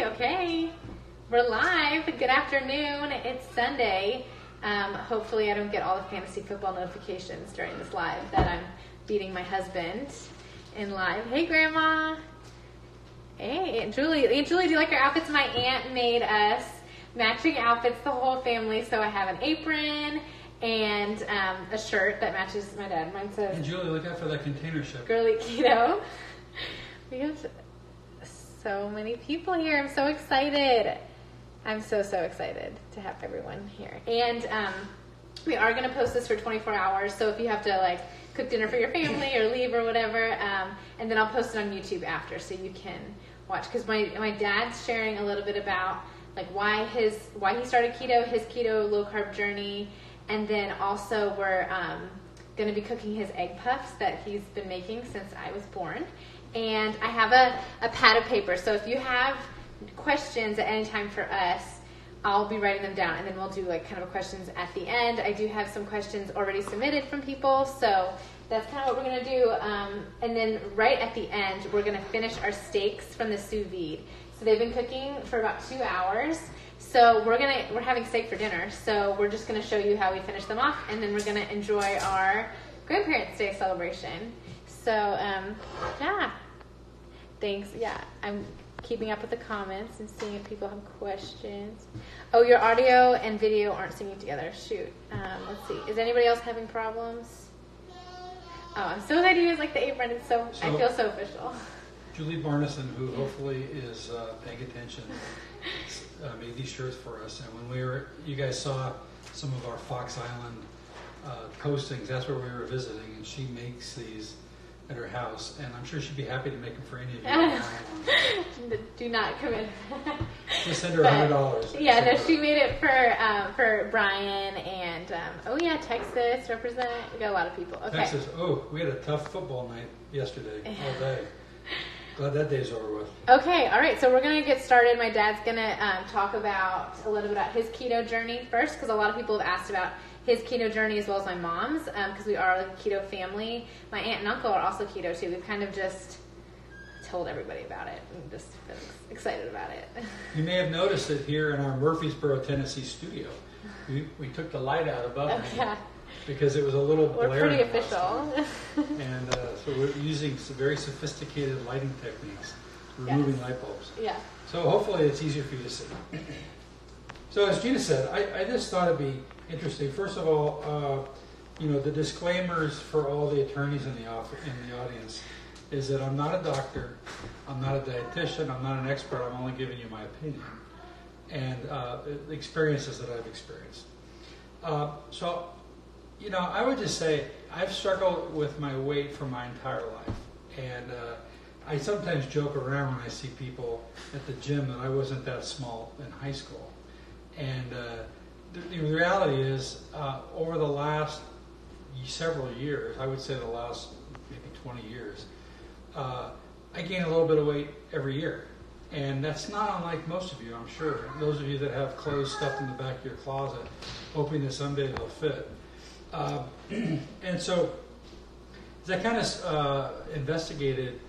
Okay. We're live. Good afternoon. It's Sunday. Hopefully I don't get all the fantasy football notifications during this live that I'm beating my husband in live. Hey, Grandma. Hey, Aunt Julie. Aunt Julie, do you like our outfits? My aunt made us matching outfits, the whole family. So I have an apron and a shirt that matches my dad. Mine says, Hey, Julie, look out for that container ship. Girly Keto. We have so many people here. I'm so excited. I'm so excited to have everyone here. And we are going to post this for 24 hours. So if you have to like cook dinner for your family or leave or whatever, and then I'll post it on YouTube after so you can watch. Because my dad's sharing a little bit about like why he started keto, his keto low carb journey, and then also we're going to be cooking his egg puffs that he's been making since I was born. And I have a pad of paper. So if you have questions at any time for us, I'll be writing them down, and then we'll do like kind of questions at the end. I do have some questions already submitted from people, so that's kind of what we're going to do. And then right at the end, we're going to finish our steaks from the sous vide. So they've been cooking for about 2 hours. So we're having steak for dinner. So we're just going to show you how we finish them off, and then we're going to enjoy our Grandparents' Day celebration. So yeah, thanks. Yeah, I'm keeping up with the comments and seeing if people have questions. Oh, your audio and video aren't syncing together. Shoot. Let's see. Is anybody else having problems? Oh, I'm so glad you guys like the apron. It's so I feel so official. Julie Barneson, who hopefully is paying attention, made these shirts for us. And when you guys saw some of our Fox Island postings, that's where we were visiting, and she makes these at her house, and I'm sure she'd be happy to make them for any of you. Do not come in. Just send her $100. Yeah, no, she made it for Brian and Texas represent. We got a lot of people. Okay. Texas. Oh, we had a tough football night yesterday all day. Glad that day's over with. Okay, all right. So we're gonna get started. My dad's gonna talk about a little bit about his keto journey first, because a lot of people have asked about his keto journey as well as my mom's, because we are like a keto family. My aunt and uncle are also keto too. We've kind of just told everybody about it and just been excited about it. You may have noticed that here in our Murfreesboro, Tennessee studio, we took the light out above me because it was a little blaring. We're pretty official. And so we're using some very sophisticated lighting techniques, removing light bulbs. Yeah. So hopefully it's easier for you to see. So as Gina said, I just thought it'd be interesting. First of all, the disclaimers for all the attorneys in the audience is that I'm not a doctor, I'm not a dietitian, I'm not an expert. I'm only giving you my opinion and the experiences that I've experienced. So, I would just say I've struggled with my weight for my entire life, and I sometimes joke around when I see people at the gym that I wasn't that small in high school, and the reality is, over the last several years, I would say the last maybe 20 years, I gain a little bit of weight every year. And that's not unlike most of you, I'm sure. Those of you that have clothes stuffed in the back of your closet, hoping that someday they'll fit. And so, as I kind of investigated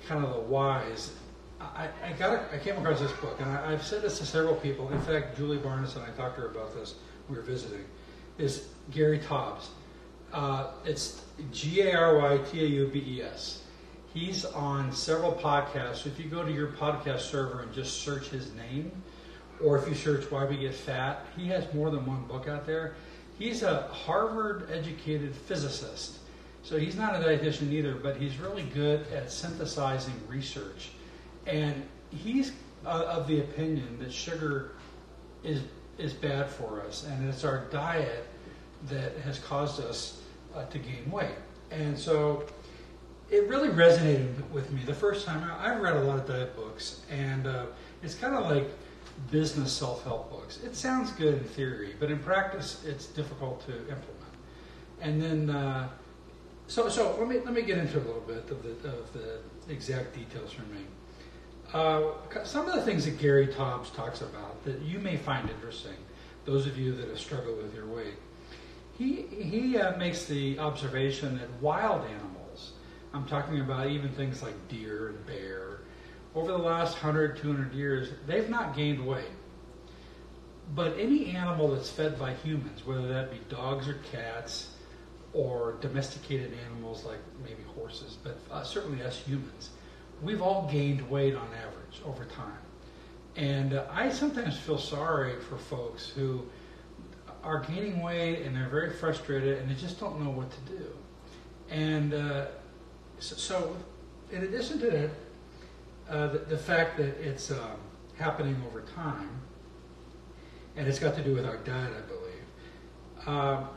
kind of the whys, I came across this book, and I've said this to several people. In fact, Julie Barnes and I talked to her about this when we were visiting. Is Gary Taubes. It's Garytaubes. He's on several podcasts. So if you go to your podcast server and just search his name, or if you search Why We Get Fat, he has more than one book out there. He's a Harvard-educated physicist. So he's not a dietitian either, but he's really good at synthesizing research. And he's of the opinion that sugar is bad for us, and it's our diet that has caused us to gain weight. And so it really resonated with me the first time. I've read a lot of diet books, and it's kind of like business self-help books. It sounds good in theory, but in practice it's difficult to implement. And then so let me get into a little bit of the exact details for me. Some of the things that Gary Taubes talks about that you may find interesting, those of you that have struggled with your weight, he makes the observation that wild animals, I'm talking about even things like deer and bear, over the last 100, 200 years, they've not gained weight. But any animal that's fed by humans, whether that be dogs or cats or domesticated animals like maybe horses, but certainly us humans, we've all gained weight on average over time. And I sometimes feel sorry for folks who are gaining weight and they're very frustrated and they just don't know what to do. And so in addition to that, the fact that it's happening over time, and it's got to do with our diet, I believe.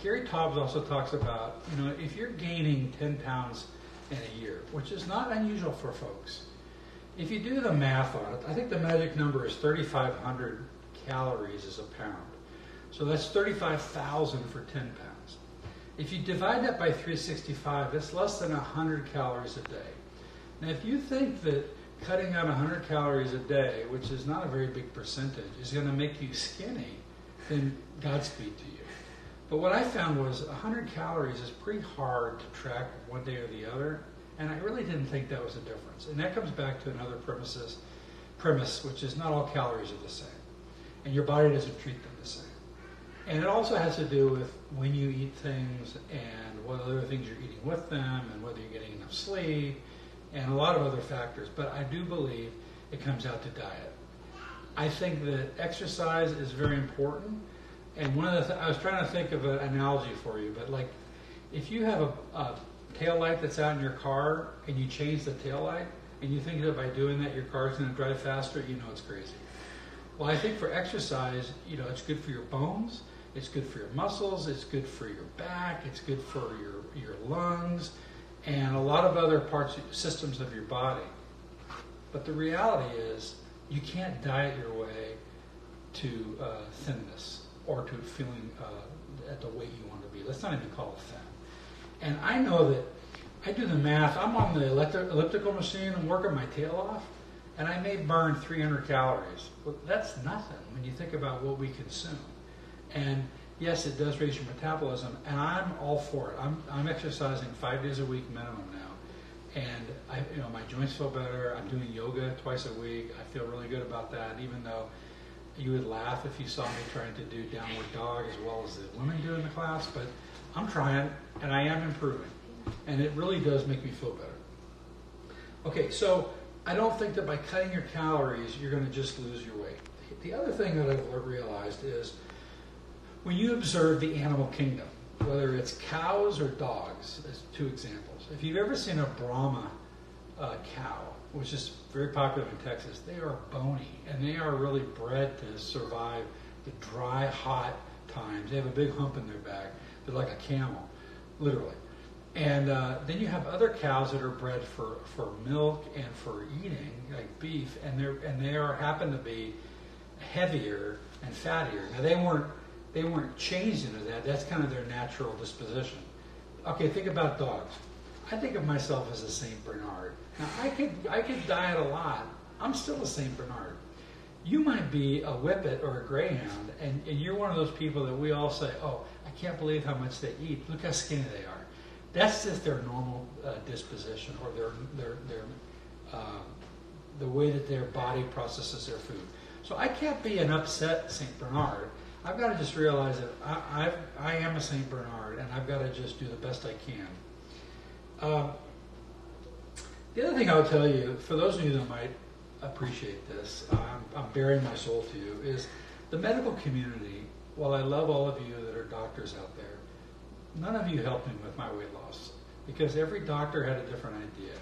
Gary Taubes also talks about, if you're gaining 10 pounds in a year, which is not unusual for folks, if you do the math on it, I think the magic number is 3,500 calories is a pound. So that's 35,000 for 10 pounds. If you divide that by 365, that's less than 100 calories a day. Now, if you think that cutting out 100 calories a day, which is not a very big percentage, is going to make you skinny, then Godspeed to you. But what I found was 100 calories is pretty hard to track one day or the other, and I really didn't think that was a difference. And that comes back to another premise, which is not all calories are the same, and your body doesn't treat them the same. And it also has to do with when you eat things and what other things you're eating with them and whether you're getting enough sleep and a lot of other factors. But I do believe it comes out to diet. I think that exercise is very important. And one of the I was trying to think of an analogy for you, but like if you have a tail light that's out in your car and you change the tail light and you think that by doing that your car's going to drive faster, it's crazy. Well, I think for exercise, it's good for your bones, it's good for your muscles, it's good for your back, it's good for your lungs, and a lot of other systems of your body. But the reality is, you can't diet your way to thinness or to feeling at the weight you want to be. Let's not even call it fat. And I know that I do the math. I'm on the elliptical machine and working my tail off, and I may burn 300 calories. Well, that's nothing when you think about what we consume. And yes, it does raise your metabolism, and I'm all for it. I'm exercising 5 days a week minimum now, and my joints feel better. I'm doing yoga twice a week. I feel really good about that, even though you would laugh if you saw me trying to do downward dog as well as the women do in the class, but I'm trying, and I am improving, and it really does make me feel better. Okay, so I don't think that by cutting your calories, you're going to just lose your weight. The other thing that I've realized is when you observe the animal kingdom, whether it's cows or dogs, as two examples. If you've ever seen a Brahma cow, which is very popular in Texas, they are bony, and they are really bred to survive the dry, hot times. They have a big hump in their back. They're like a camel, literally. And then you have other cows that are bred for milk and for eating, like beef, and they happen to be heavier and fattier. Now they weren't changed into that. That's kind of their natural disposition. Okay, think about dogs. I think of myself as a Saint Bernard. Now I could diet a lot. I'm still a Saint Bernard. You might be a Whippet or a Greyhound, and you're one of those people that we all say, "Oh, I can't believe how much they eat. Look how skinny they are." That's just their normal disposition, or the way that their body processes their food. So I can't be an upset Saint Bernard. I've got to just realize that I am a Saint Bernard, and I've got to just do the best I can. The other thing I'll tell you, for those of you that might appreciate this, I'm bearing my soul to you, is the medical community, while I love all of you that are doctors out there, none of you helped me with my weight loss, because every doctor had a different idea.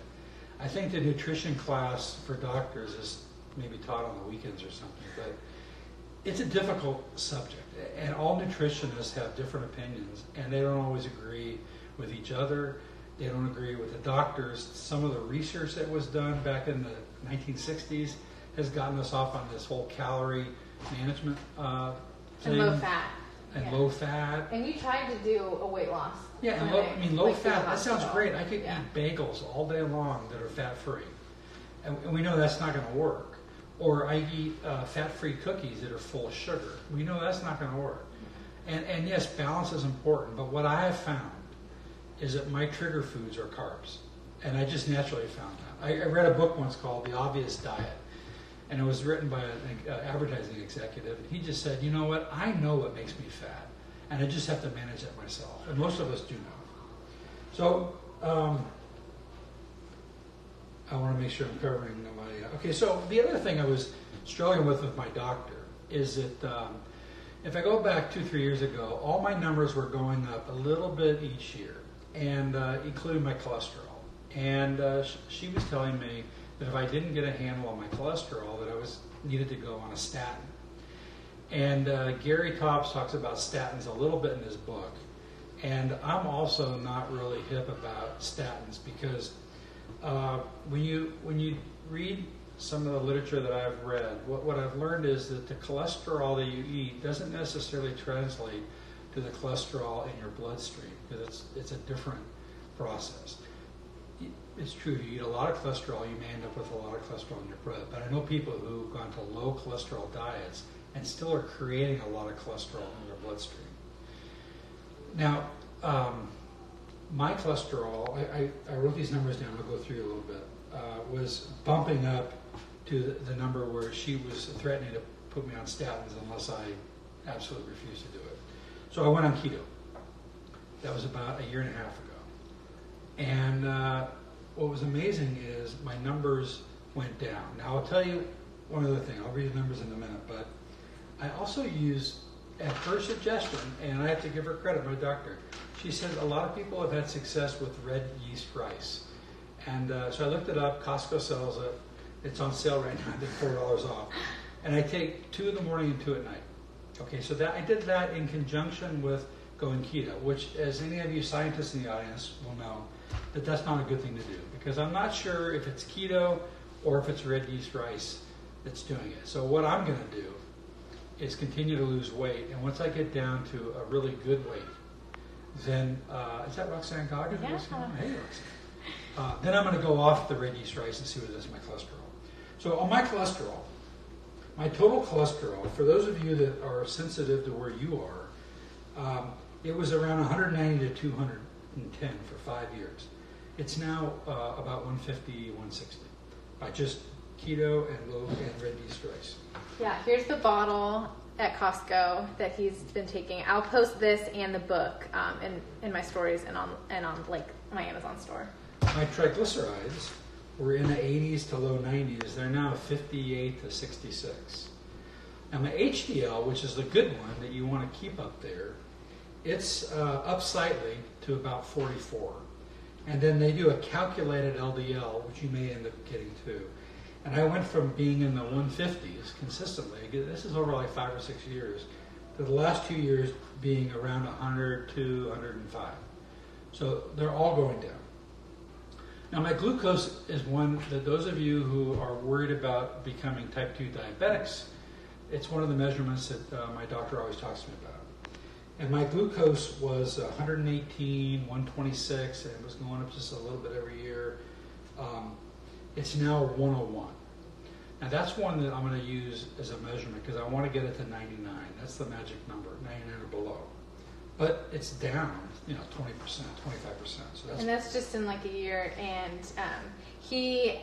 I think the nutrition class for doctors is maybe taught on the weekends or something, but it's a difficult subject, and all nutritionists have different opinions, and they don't always agree with each other. They don't agree with the doctors. Some of the research that was done back in the 1960s has gotten us off on this whole calorie management thing. And low fat. And low fat. And you tried to do a weight loss. Yeah, and low fat, that sounds great. I could eat bagels all day long that are fat-free. And we know that's not going to work. Or I eat fat-free cookies that are full of sugar. We know that's not going to work. And yes, balance is important, but what I have found is that my trigger foods are carbs. And I just naturally found that. I read a book once called The Obvious Diet, and it was written by an advertising executive. And he just said, you know what, I know what makes me fat, and I just have to manage it myself. And most of us do know. So I want to make sure I'm covering my... okay, so the other thing I was struggling with my doctor is that if I go back 2-3 years ago, all my numbers were going up a little bit each year, and including my cholesterol. And she was telling me that if I didn't get a handle on my cholesterol, that I needed to go on a statin. And Gary Taubes talks about statins a little bit in his book. And I'm also not really hip about statins because when you read some of the literature that I've read, what I've learned is that the cholesterol that you eat doesn't necessarily translate to the cholesterol in your bloodstream because it's a different process. It's true, if you eat a lot of cholesterol, you may end up with a lot of cholesterol in your blood. But I know people who've gone to low cholesterol diets and still are creating a lot of cholesterol in their bloodstream. Now, my cholesterol, I wrote these numbers down, I'll go through a little bit, was bumping up to the number where she was threatening to put me on statins unless I absolutely refused to do it. So I went on keto. That was about 1.5 years ago. And what was amazing is my numbers went down. Now I'll tell you one other thing, I'll read the numbers in a minute, but I also used, at her suggestion, and I have to give her credit, my doctor, she said a lot of people have had success with red yeast rice. And so I looked it up, Costco sells it, it's on sale right now, I think $4 off. And I take 2 in the morning and 2 at night. Okay, so I did that in conjunction with going keto, which, as any of you scientists in the audience will know, that's not a good thing to do, because I'm not sure if it's keto or if it's red yeast rice that's doing it. So what I'm going to do is continue to lose weight, and once I get down to a really good weight, then, is that Roxanne Goggins? Yeah. Hey, Roxanne. Then I'm going to go off the red yeast rice and see what it does to my cholesterol. So on my cholesterol, my total cholesterol, for those of you that are sensitive to where you are, it was around 190 to 210 for 5 years. It's now about 150, 160 by just keto and red yeast rice. Yeah, here's the bottle at Costco that he's been taking. I'll post this and the book in my stories and on like my Amazon store. My triglycerides were in the 80s to low 90s. They're now 58 to 66. Now my HDL, which is the good one that you want to keep up there, it's up slightly to about 44. And then they do a calculated LDL, which you may end up getting too. And I went from being in the 150s consistently, this is over like 5 or 6 years, to the last 2 years being around 100 to 105. So they're all going down. Now my glucose is one that those of you who are worried about becoming type 2 diabetics, it's one of the measurements that my doctor always talks to me about. And my glucose was 118, 126, and it was going up just a little bit every year. It's now 101. Now that's one that I'm going to use as a measurement because I want to get it to 99. That's the magic number, 99 or below. But it's down, 20%, 25%. So that's just in like a year. And he,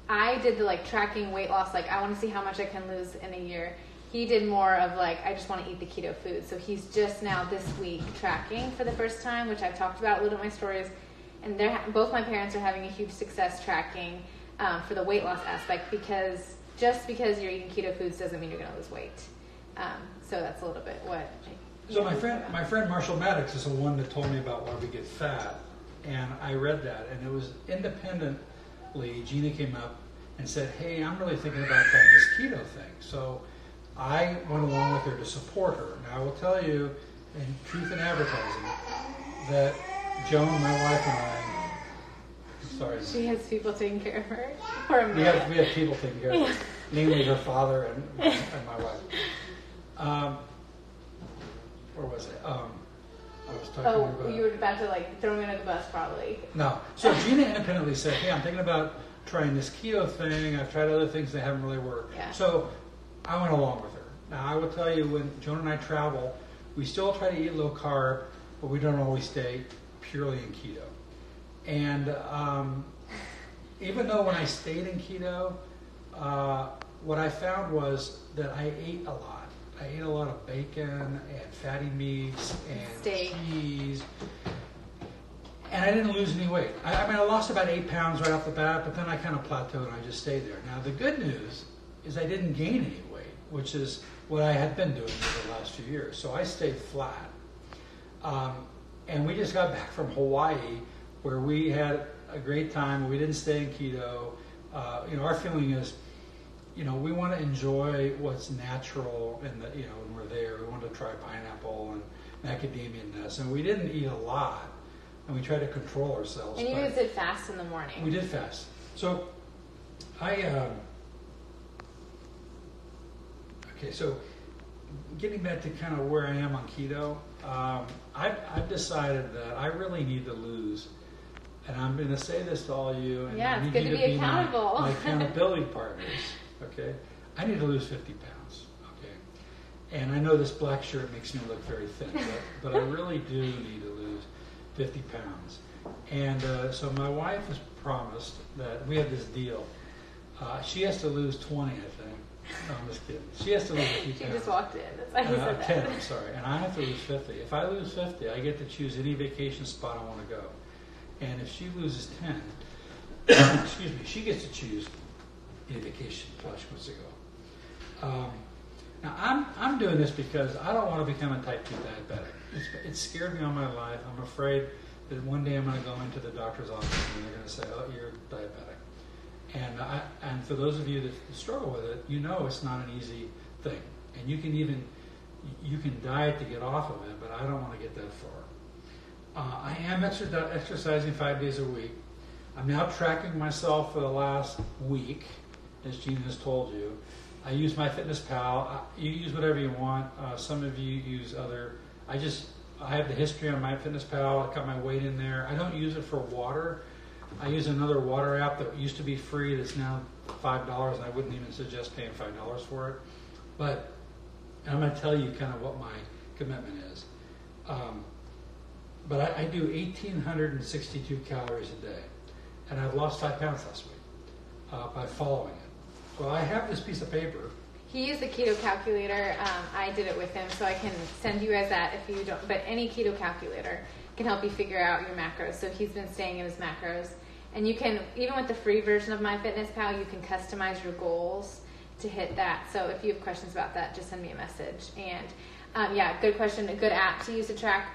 I did the like tracking weight loss. Like I want to see how much I can lose in a year. He did more of like, I just want to eat the keto food. So he's just now this week tracking for the first time, which I've talked about a little in my stories. And both my parents are having a huge success tracking for the weight loss aspect because just because you're eating keto foods doesn't mean you're going to lose weight. So that's a little bit what. So my friend Marshall Maddox is the one that told me about why we get fat, and I read that, and it was independently. Gina came up and said, "Hey, I'm really thinking about trying this keto thing." So I went along with her to support her. Now I will tell you, in truth in advertising, that Joan, my wife, and I. Sorry. She has people taking care of her for a minute. We have people taking care of her, namely her father and my wife. Where was I? I was talking about... you were about to like throw me under the bus, probably. No. So Gina independently said, "Hey, I'm thinking about trying this keto thing. I've tried other things that haven't really worked." Yeah. So I went along with her. Now I will tell you, when Joan and I travel, we still try to eat low carb, but we don't always stay purely in keto. And even though when I stayed in keto, what I found was that I ate a lot. I ate a lot of bacon and fatty meats and Steak. cheese. And I didn't lose any weight. I mean, I lost about 8 pounds right off the bat, but then I kind of plateaued and I just stayed there. Now, the good news is I didn't gain any weight, which is what I had been doing for the last few years. So I stayed flat. And we just got back from Hawaii, where we had a great time. We didn't stay in keto. Our feeling is, we want to enjoy what's natural, and when we're there, we want to try pineapple and macadamia nuts. And we didn't eat a lot. And we try to control ourselves. And you guys did fast in the morning. We did fast. So so getting back to kind of where I am on keto, I've decided that I really need to lose, and I'm going to say this to all you, and I it's need good you to be accountable. my accountability partners, okay? I need to lose 50 pounds, okay? And I know this black shirt makes me look very thin, but I really do need to lose 50 pounds. And so my wife has promised that we have this deal. She has to lose 20, I think. No, I'm just kidding. She has to lose 50 pounds. She just walked in. That's why he said that. 10, I'm sorry. And I have to lose 50. If I lose 50, I get to choose any vacation spot I want to go. And if she loses 10, excuse me, she gets to choose any vacation spot she wants to go. Now, I'm doing this because I don't want to become a type 2 diabetic. It's scared me all my life. I'm afraid that one day I'm going to go into the doctor's office and they're going to say, "Oh, you're diabetic." And for those of you that struggle with it, it's not an easy thing. And you can diet to get off of it, but I don't want to get that far. I am exercising 5 days a week. I'm now tracking myself for the last week, as Gina has told you. I use MyFitnessPal. You use whatever you want. Some of you use other. I have the history on MyFitnessPal. I got my weight in there. I don't use it for water. I use another water app that used to be free that's now $5, and I wouldn't even suggest paying $5 for it. But I'm going to tell you kind of what my commitment is. But I do 1,862 calories a day, and I've lost 5 pounds last week by following it. So I have this piece of paper. He used the keto calculator. I did it with him, so I can send you guys that if you don't. But any keto calculator can help you figure out your macros. So he's been staying in his macros. And you can, even with the free version of MyFitnessPal, you can customize your goals to hit that. So if you have questions about that, just send me a message. And good question, a good app to use to track.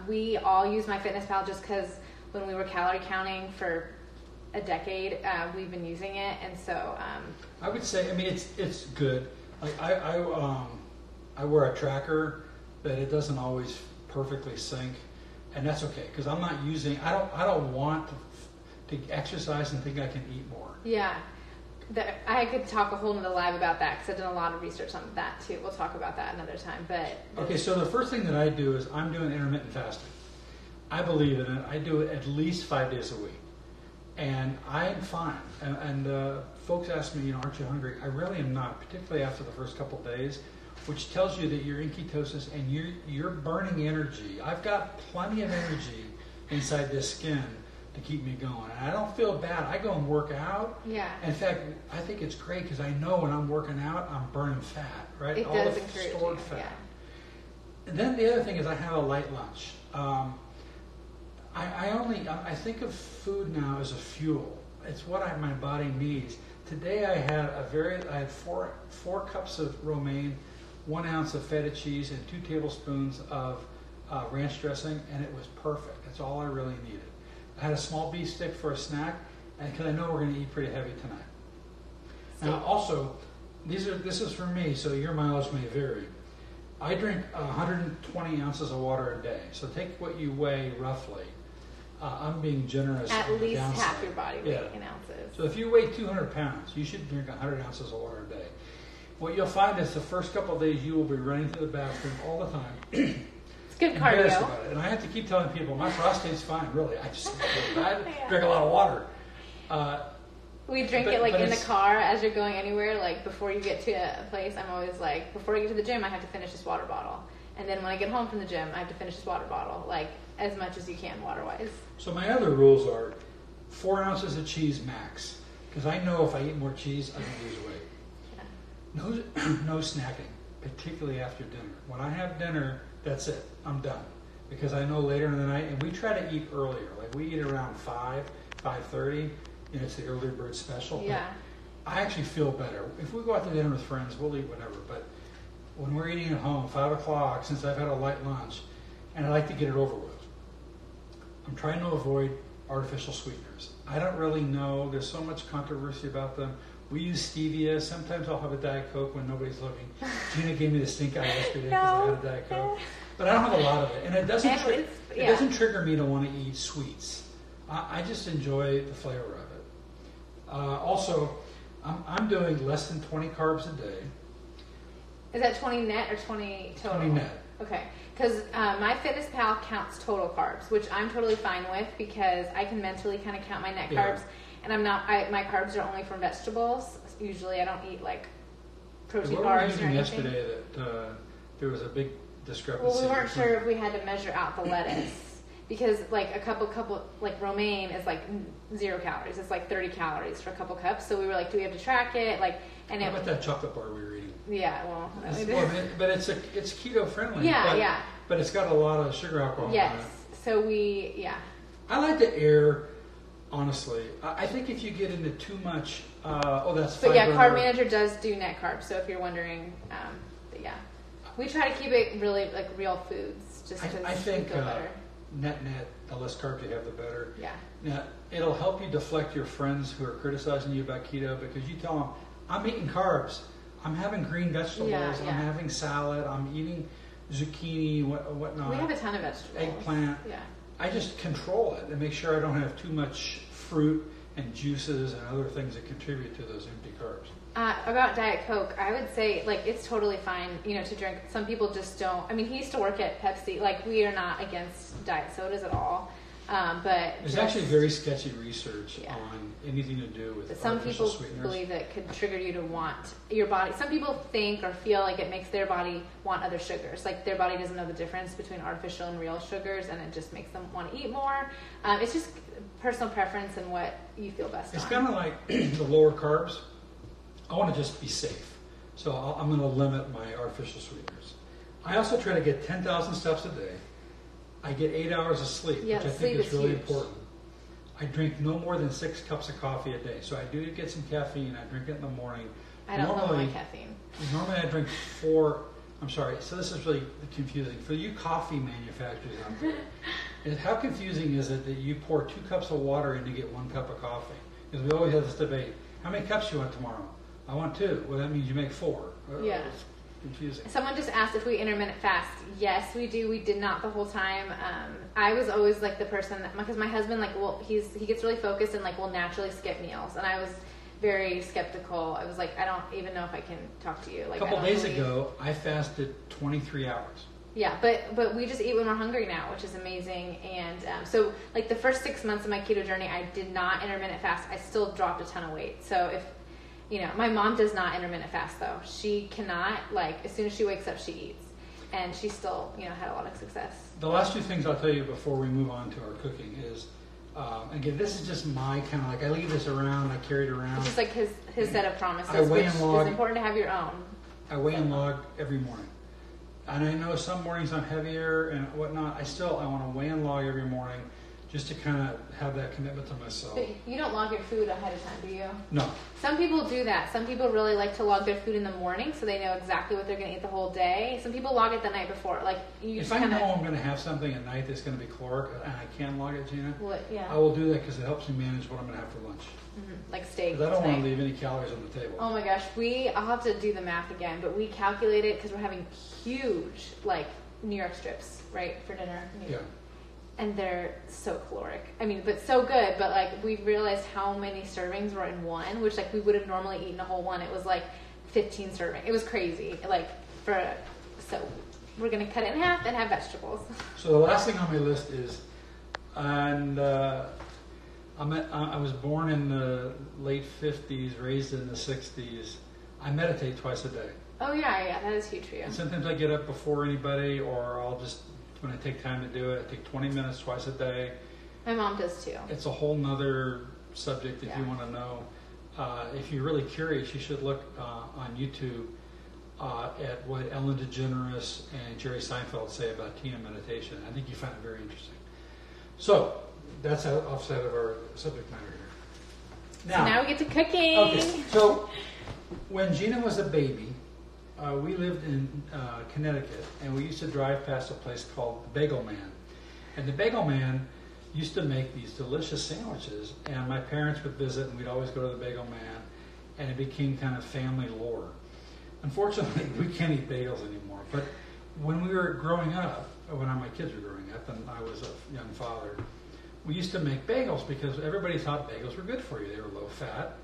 We all use MyFitnessPal just because when we were calorie counting for a decade, we've been using it. And so I would say, it's good. Like I wear a tracker, but it doesn't always perfectly sync, and that's okay because I'm not using. I don't want to exercise and think I can eat more. Yeah, I could talk a whole nother live about that because I've done a lot of research on that too. We'll talk about that another time. But okay, so the first thing that I do is I'm doing intermittent fasting. I believe in it. I do it at least 5 days a week. And I'm fine. And folks ask me, aren't you hungry? I really am not, particularly after the first couple of days, which tells you that you're in ketosis and you're burning energy. I've got plenty of energy inside this skin to keep me going. And I don't feel bad. I go and work out. Yeah. In fact, I think it's great because I know when I'm working out, I'm burning fat, right? It all does the encourage stored you, fat. Yeah. And then the other thing is I have a light lunch. I think of food now as a fuel. It's what my body needs. Today I had four cups of romaine, 1 ounce of feta cheese, and 2 tablespoons of ranch dressing, and it was perfect. That's all I really needed. I had a small beef stick for a snack, and because I know we're going to eat pretty heavy tonight. Now, also, this is for me, so your mileage may vary. I drink 120 ounces of water a day. So take what you weigh roughly. I'm being generous. At on the least downside. half your body weight in ounces. So if you weigh 200 pounds, you should drink 100 ounces of water a day. What you'll find is the first couple of days you will be running to the bathroom all the time. It's good embarrassed cardio. about it. And I have to keep telling people, my prostate's fine, really. I just drink a lot of water. We drink it in the car as you're going anywhere. Like before you get to a place, I'm always like, before I get to the gym, I have to finish this water bottle. And then when I get home from the gym, I have to finish this water bottle. Like as much as you can water-wise. So my other rules are, 4 ounces of cheese max. Because I know if I eat more cheese, I can lose weight. No snacking, particularly after dinner. When I have dinner, that's it. I'm done. Because I know later in the night, and we try to eat earlier. Like we eat around 5:30, and it's the early bird special. Yeah. But I actually feel better. If we go out to dinner with friends, we'll eat whatever. But when we're eating at home, 5 o'clock, since I've had a light lunch, and I like to get it over with, I'm trying to avoid artificial sweeteners. I don't really know. There's so much controversy about them. We use stevia. Sometimes I'll have a Diet Coke when nobody's looking. Gina gave me the stink eye yesterday because I had a Diet Coke. But I don't have a lot of it. And it doesn't, it doesn't trigger me to want to eat sweets. I just enjoy the flavor of it. Also, I'm doing less than 20 carbs a day. Is that 20 net or 20 total? 20 net. Okay. Because MyFitnessPal counts total carbs, which I'm totally fine with because I can mentally kind of count my net carbs. And I'm not, my carbs are only from vegetables. Usually I don't eat like protein bars or anything. Yesterday that there was a big discrepancy. Well, we weren't sure if we had to measure out the lettuce because like a couple like romaine is like 0 calories. It's like 30 calories for a couple cups. So we were like, do we have to track it? Like, and how about that chocolate bar we were eating? Yeah, well, but it's keto friendly. Yeah, but it's got a lot of sugar alcohol. Yes. In it. So I like to err. Honestly, I think if you get into too much, that's. But yeah, Carb Manager does do net carbs. So if you're wondering, we try to keep it really like real foods, just because I think feel better. Net, the less carbs you have, the better. Yeah. Now it'll help you deflect your friends who are criticizing you about keto because you tell them, "I'm eating carbs. I'm having green vegetables. I'm having salad. I'm eating zucchini, whatnot. We have a ton of vegetables. Eggplant. Yeah. I just control it and make sure I don't have too much fruit and juices and other things that contribute to those empty carbs. About Diet Coke, I would say like it's totally fine, to drink. Some people just don't. I mean, he used to work at Pepsi. Like we are not against diet sodas at all, but there's actually very sketchy research on anything to do with some artificial people sweeteners. believe that it could trigger you to want your body. Some people think or feel like it makes their body want other sugars. Like their body doesn't know the difference between artificial and real sugars, and it just makes them want to eat more. It's just personal preference and what you feel best on. It's kind of like the lower carbs. I want to just be safe. So I'm going to limit my artificial sweeteners. I also try to get 10,000 steps a day. I get 8 hours of sleep, which I think is really important. I drink no more than 6 cups of coffee a day. So I do get some caffeine. I drink it in the morning. I don't know my caffeine. Normally I drink 4. I'm sorry. So this is really confusing. For you coffee manufacturers out there, how confusing is it that you pour 2 cups of water in to get 1 cup of coffee? Because we always have this debate. How many cups do you want tomorrow? I want 2. Well, that means you make 4. Yeah. It's confusing. Someone just asked if we intermittent fast. Yes, we do. We did not the whole time. I was always like the person that, because my husband he gets really focused and will naturally skip meals, and I was very skeptical. I was like, I don't even know if I can talk to you. A couple days ago, I fasted 23 hours. Yeah, but we just eat when we're hungry now, which is amazing. And so the first 6 months of my keto journey, I did not intermittent fast. I still dropped a ton of weight. So if my mom does not intermittent fast though. She cannot, as soon as she wakes up, she eats. And she still, had a lot of success. The last 2 things I'll tell you before we move on to our cooking is, again, this is just my kind of I leave this around, I carry it around. It's just his set of promises, which is important to have your own. I weigh and log every morning. And I know some mornings I'm heavier and whatnot. I want to weigh and log every morning just to kind of have that commitment to myself. But you don't log your food ahead of time, do you? No. Some people do that. Some people really like to log their food in the morning so they know exactly what they're going to eat the whole day. Some people log it the night before. If I know I'm going to have something at night that's going to be caloric and I can log it, Gina, I will do that because it helps me manage what I'm going to have for lunch. Mm-hmm. Like steak. Because I don't want to leave any calories on the table. Oh my gosh, I'll have to do the math again, but we calculate it because we're having huge, New York strips, right, for dinner. Yeah. And they're so caloric. I mean, but so good. But we realized how many servings were in one, which we would have normally eaten a whole one. It was 15 servings. It was crazy. So we're gonna cut it in half and have vegetables. So the last thing on my list is, I was born in the late 50s, raised in the 60s. I meditate twice a day. Oh yeah, that is huge for you. And sometimes I get up before anybody, or I'll just, when I take time to do it, I take 20 minutes twice a day. My mom does too. It's a whole nother subject if you want to know. If you're really curious, you should look on YouTube at what Ellen DeGeneres and Jerry Seinfeld say about tea and meditation. I think you find it very interesting. So, that's offset of our subject matter here. Now we get to cooking. Okay, so when Gina was a baby, we lived in Connecticut, and we used to drive past a place called the Bagel Man. And the Bagel Man used to make these delicious sandwiches, and my parents would visit, and we'd always go to the Bagel Man, and it became kind of family lore. Unfortunately, we can't eat bagels anymore, but when we were growing up, when my kids were growing up and I was a young father, we used to make bagels because everybody thought bagels were good for you. They were low fat,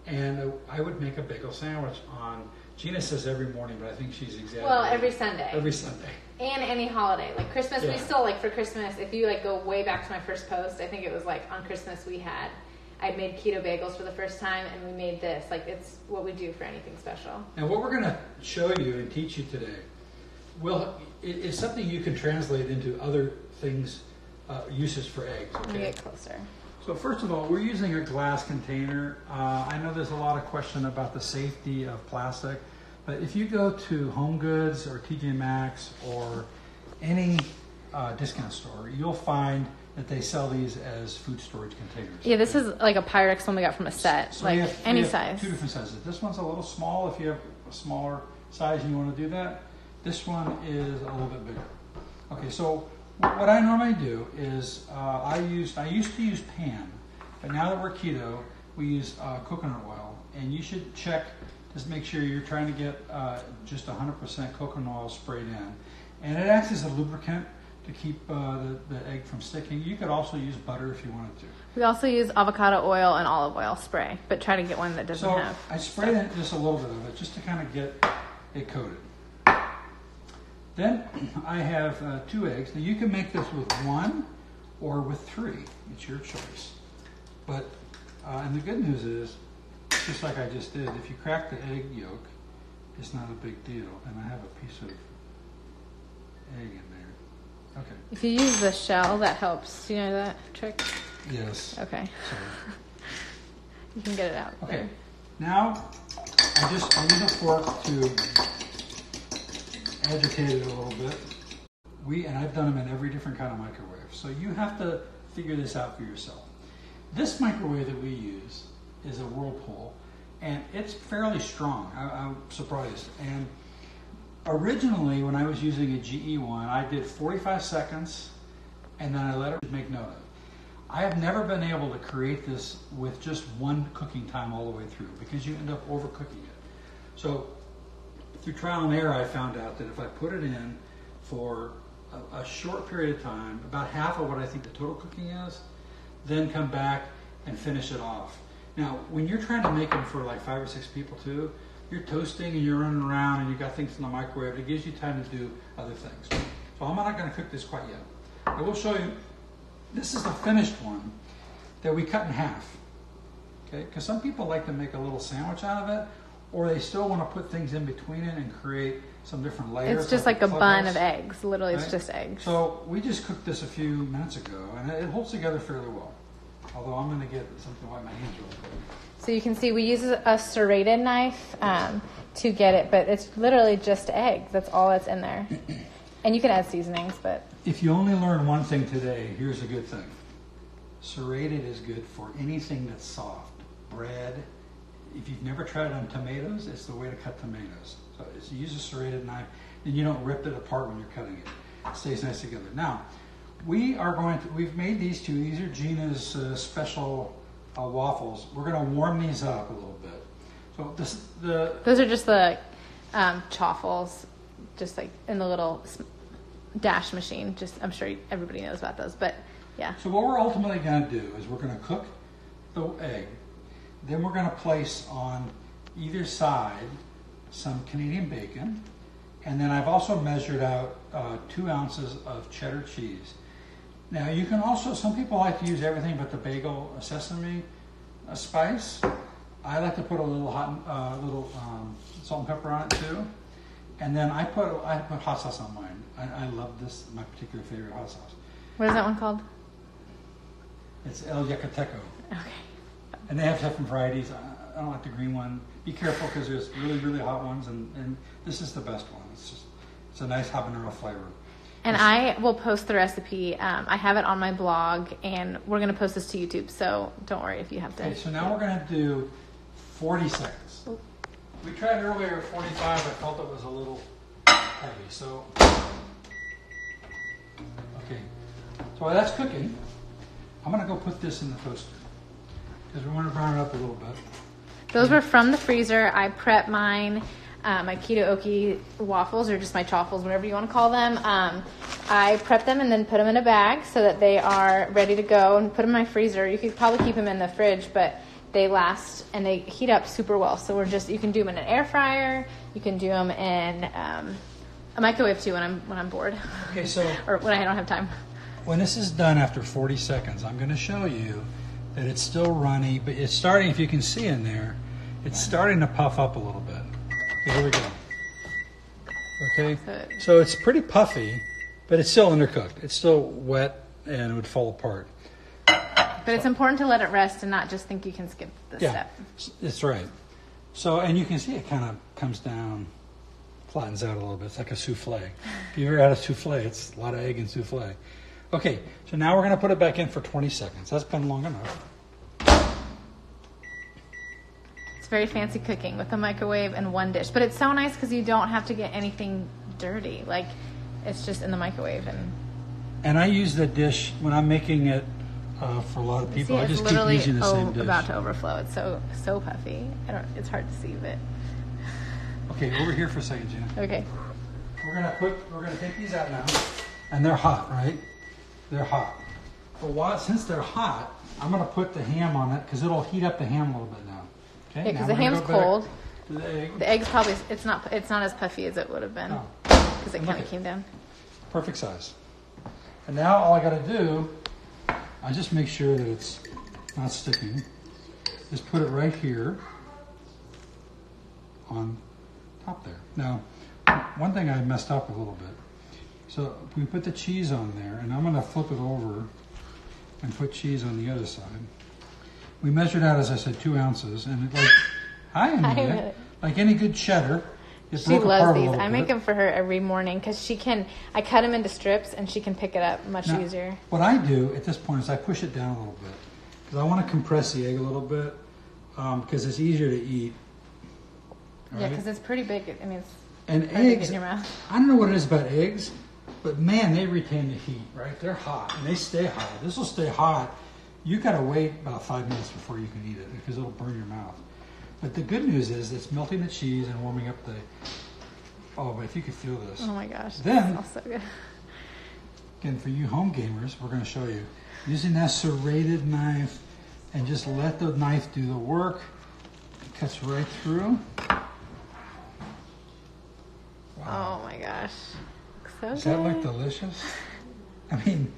and I would make a bagel sandwich on, Gina says every morning, but I think she's exaggerating. Well, every Sunday. Every Sunday. And any holiday. Like Christmas, Yeah. we still, like for Christmas, if you like go way back to my first post, I think it was like on Christmas I made keto bagels for the first time, and we made this. Like, it's what we do for anything special. Now, what we're going to show you and teach you today, it's something you can translate into other things, uses for eggs. Okay? Let me get closer. So first of all, we're using a glass container. I know there's a lot of question about the safety of plastic, but if you go to Home Goods or TJ Maxx or any discount store, you'll find that they sell these as food storage containers. Yeah, this is like a Pyrex one we got from a set, So like any we have size. Two different sizes. This one's a little small if you have a smaller size and you want to do that. This one is a little bit bigger. Okay, so what I normally do is I used to use pan, but now that we're keto, we use coconut oil. And you should check, just make sure you're trying to get just 100% coconut oil sprayed in. And it acts as a lubricant to keep the egg from sticking. You could also use butter if you wanted to. We also use avocado oil and olive oil spray, but try to get one that doesn't have. I sprayed in just a little bit of it just to kind of get it coated. Then I have 2 eggs. Now you can make this with 1 or with 3. It's your choice. But and the good news is, just like I just did, if you crack the egg yolk, it's not a big deal. And I have a piece of egg in there. Okay. If you use the shell, that helps. Do you know that trick? Yes. Okay. Sorry. You can get it out. Okay. There. Now I use a fork to agitate it a little bit. And I've done them in every different kind of microwave. So you have to figure this out for yourself. This microwave that we use is a Whirlpool, and it's fairly strong. I'm surprised. And originally, when I was using a GE one, I did 45 seconds, and then I let it make note of it. I have never been able to create this with just one cooking time all the way through, because you end up overcooking it. So through trial and error, I found out that if I put it in for a short period of time, about half of what I think the total cooking is, then come back and finish it off. Now, when you're trying to make them for like 5 or 6 people too, you're toasting and you're running around and you've got things in the microwave. It gives you time to do other things. So I'm not going to cook this quite yet. I will show you, this is the finished one that we cut in half. Okay, because some people like to make a little sandwich out of it, or they still want to put things in between it and create some different layers. It's just like a bun of eggs. Literally, it's just eggs. So we just cooked this a few minutes ago, and it holds together fairly well. Although I'm going to get something to wipe my hands real quick. So you can see we use a serrated knife to get it, but it's literally just eggs. That's all that's in there. And you can add seasonings, but... If you only learn one thing today, here's a good thing. Serrated is good for anything that's soft. Bread. If you've never tried it on tomatoes, it's the way to cut tomatoes. So you use a serrated knife, and you don't rip it apart when you're cutting it. It stays nice together. Now, we've made these 2. These are Gina's special waffles. We're going to warm these up a little bit. So those are just the chaffles, just like in the little dash machine. Just I'm sure everybody knows about those, but yeah. So what we're ultimately going to do is we're going to cook the egg. Then we're going to place on either side some Canadian bacon. And then I've also measured out 2 ounces of cheddar cheese. Now you can also, some people like to use everything but the bagel sesame spice. I like to put a little salt and pepper on it too. And then I put hot sauce on mine. I love this, my particular favorite hot sauce. What is that one called? It's El Yucateco. Okay. And they have different varieties. I don't like the green one. Be careful because there's really, really hot ones, and this is the best one. It's a nice habanero flavor. And I will post the recipe. I have it on my blog, and we're going to post this to YouTube, so don't worry if you have to. Okay, so now we're going to do 40 seconds. Ooh. We tried earlier at 45. I felt it was a little heavy. So, okay. So while that's cooking, I'm going to go put this in the toaster because we want to brown it up a little bit. Those were from the freezer. I prepped mine. My Keto Oki waffles, or just my chaffles, whatever you want to call them. I prep them and then put them in a bag so that they are ready to go, and put them in my freezer. You could probably keep them in the fridge, but they last and they heat up super well. So you can do them in an air fryer. You can do them in a microwave too when I'm bored. Okay, so or when I don't have time. When this is done after 40 seconds, I'm going to show you that it's still runny, but it's starting. If you can see in there, it's starting to puff up a little bit. Here we go. Okay, so it's pretty puffy, but it's still undercooked. It's still wet and it would fall apart. But it's important to let it rest and not just think you can skip this step. That's right. So, and you can see it kind of comes down, flattens out a little bit. It's like a souffle. If you've ever had a souffle, it's a lot of egg in souffle. Okay, so now we're going to put it back in for 20 seconds. That's been long enough. It's very fancy cooking with a microwave and one dish. But it's so nice because you don't have to get anything dirty. Like, it's just in the microwave. And I use the dish when I'm making it for a lot of people. See, I just keep using the same dish. About to overflow. It's so puffy. It's hard to see, but... Okay, over here for a second, Gina. Okay. We're gonna take these out now. And they're hot, right? They're hot. But since they're hot, I'm gonna put the ham on it because it'll heat up the ham a little bit now. Okay, yeah, because the ham's cold. The egg. The egg's probably it's not as puffy as it would have been because it kind of came down. Perfect size. And now all I got to do, I just make sure that it's not sticking. Just put it right here on top there. Now, one thing I messed up a little bit. So we put the cheese on there, and I'm going to flip it over and put cheese on the other side. We measured out, as I said, 2 ounces, and like any good cheddar, she loves these. I make them for her every morning because I cut them into strips and she can pick it up much easier. What I do at this point is I push it down a little bit because I want to compress the egg a little bit because it's easier to eat. Right? Yeah, because it's pretty big. I mean, and eggs, in your mouth. I don't know what it is about eggs, but man, they retain the heat, right? They're hot and they stay hot. This will stay hot. You got to wait about 5 minutes before you can eat it because it'll burn your mouth. But the good news is it's melting the cheese and warming up the... Oh, but if you could feel this. Oh my gosh. Then, smells so good. Again, for you home gamers, we're going to show you. Using that serrated knife and just let the knife do the work. It cuts right through. Wow. Oh my gosh. Looks so Does good. that look delicious? I mean,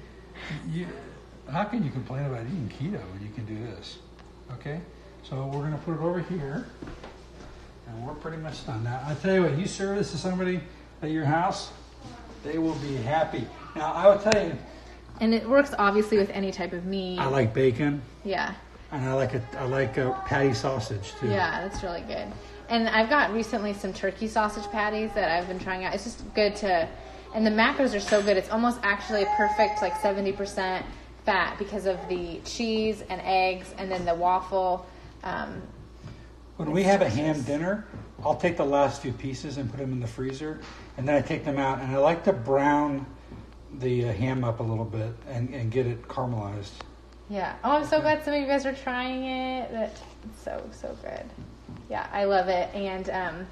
how can you complain about eating keto when you can do this? Okay? So we're going to put it over here, and we're pretty much done. Now, I tell you what, you serve this to somebody at your house, they will be happy. Now, I will tell you. And it works obviously with any type of meat. I like bacon. Yeah. And I like a patty sausage too. Yeah, that's really good. And I've got recently some turkey sausage patties that I've been trying out. It's just good and the macros are so good. It's almost actually a perfect 70% fat because of the cheese and eggs and then the waffle. When we have a ham dinner, I'll take the last few pieces and put them in the freezer, and then I take them out, and I like to brown the ham up a little bit and get it caramelized. Yeah. Oh, I'm so glad some of you guys are trying it. That's so good. Yeah, I love it. And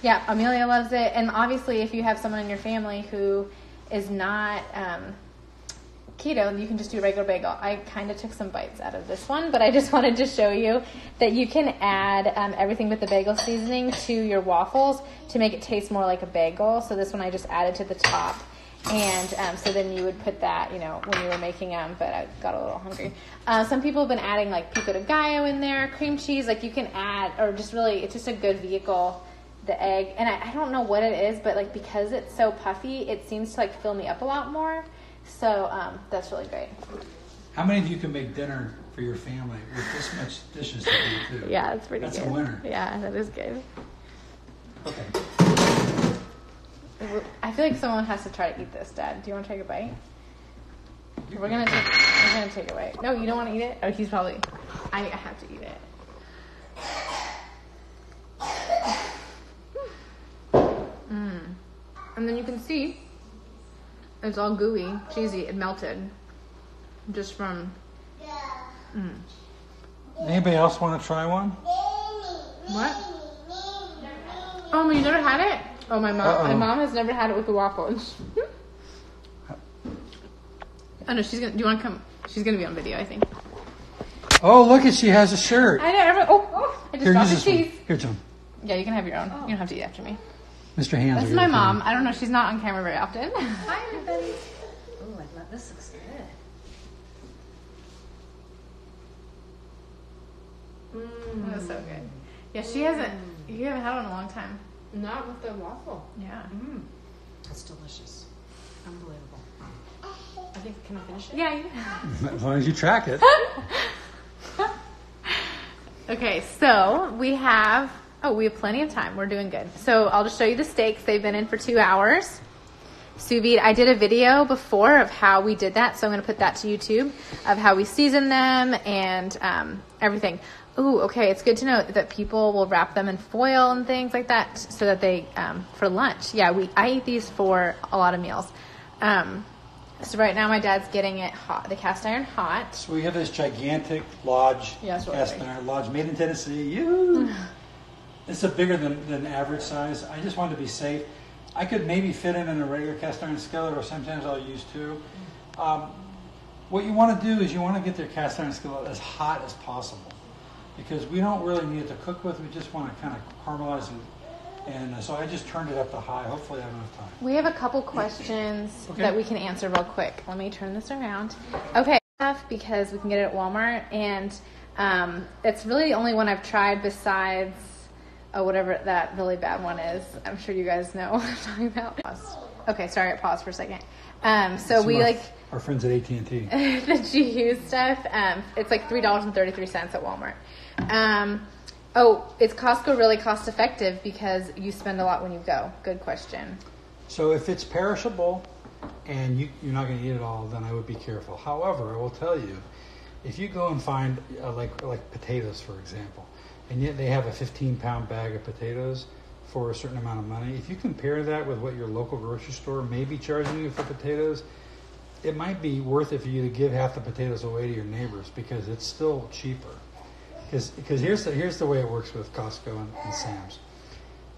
yeah, Amelia loves it. And obviously, if you have someone in your family who is not keto, you can just do a regular bagel. I kind of took some bites out of this one, but I just wanted to show you that you can add everything but the bagel seasoning to your waffles to make it taste more like a bagel. So this one I just added to the top. And so then you would put that, when you were making them, but I got a little hungry. Some people have been adding pico de gallo in there, cream cheese, you can add, or just really, it's just a good vehicle, the egg. And I don't know what it is, but because it's so puffy, it seems to fill me up a lot more. So that's really great. How many of you can make dinner for your family with this much dishes to do too? Yeah, it's pretty good. That's a winner. Yeah, that is good. Okay. I feel like someone has to try to eat this, Dad. Do you want to take a bite? We're gonna take a bite. No, you don't want to eat it? Oh, he's probably... I have to eat it. And then you can see it's all gooey, cheesy. It melted just from... Anybody else want to try one? What? Oh, you never had it? Oh, my mom. Uh-oh. My mom has never had it with the waffles. Oh no, she's gonna. Do you want to come? She's gonna be on video, I think. Oh, look at she has a shirt. I know. I just dropped the cheese. Here, John. Yeah, you can have your own. You don't have to eat after me. Mr. Hands. This is my mom. I don't know. She's not on camera very often. Hi, everybody. Oh, I love this. Looks good. That's so good. Yeah, she hasn't. You haven't had one in a long time. Not with the waffle. Yeah. That's delicious. Unbelievable. I think, can I finish it? Yeah. As long as you track it. Okay, so we have plenty of time. We're doing good. So I'll just show you the steaks. They've been in for 2 hours. Sous vide. I did a video before of how we did that, so I'm going to put that to YouTube of how we season them and everything. Ooh, okay. It's good to know that people will wrap them in foil and things like that so that they for lunch. Yeah, I eat these for a lot of meals. So right now my dad's getting it hot, the cast iron hot. So we have this gigantic Lodge cast iron Lodge made in Tennessee. It's a bigger than average size. I just wanted to be safe. I could maybe fit in a regular cast iron skillet, or sometimes I'll use two. What you want to do is you want to get their cast iron skillet as hot as possible, because we don't really need it to cook with. We just want to kind of caramelize and so I just turned it up to high. Hopefully I have enough time. We have a couple questions that we can answer real quick. Let me turn this around. Okay, because we can get it at Walmart, and it's really the only one I've tried besides whatever that really bad one is. I'm sure you guys know what I'm talking about. Okay, sorry, I paused for a second. So we our friends at AT&T. the GU stuff. It's like $3.33 at Walmart. Is Costco really cost effective because you spend a lot when you go? Good question. So if it's perishable and you're not going to eat it all, then I would be careful. However, I will tell you, if you go and find like potatoes, for example, and yet they have a 15-pound bag of potatoes for a certain amount of money, if you compare that with what your local grocery store may be charging you for potatoes, it might be worth it for you to give half the potatoes away to your neighbors, because it's still cheaper. Because here's the way it works with Costco and Sam's.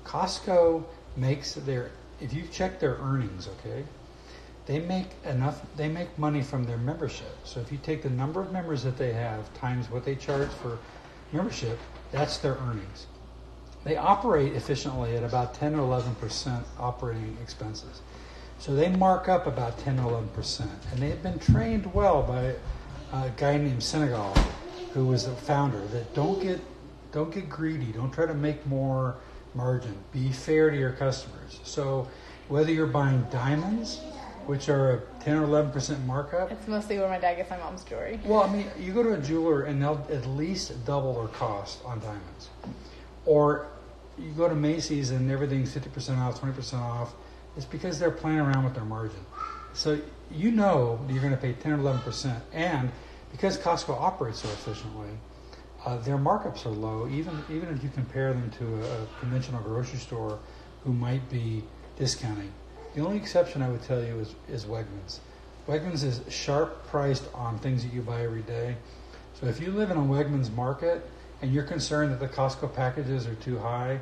Costco makes if you check their earnings, okay, they make money from their membership. So if you take the number of members that they have times what they charge for membership, that's their earnings. They operate efficiently at about 10 or 11% operating expenses. So they mark up about 10 or 11%. And they've been trained well by a guy named Senegal, who was the founder, that don't get greedy. Don't try to make more margin. Be fair to your customers. So whether you're buying diamonds, which are a 10 or 11% markup. It's mostly where my dad gets my mom's jewelry. Well, I mean, you go to a jeweler and they'll at least double their cost on diamonds. Or you go to Macy's and everything's 50% off, 20% off. It's because they're playing around with their margin. So you know you're going to pay 10 or 11%. And because Costco operates so efficiently, their markups are low, even if you compare them to a conventional grocery store who might be discounting. The only exception I would tell you is Wegmans. Wegmans is sharp priced on things that you buy every day. So if you live in a Wegmans market and you're concerned that the Costco packages are too high,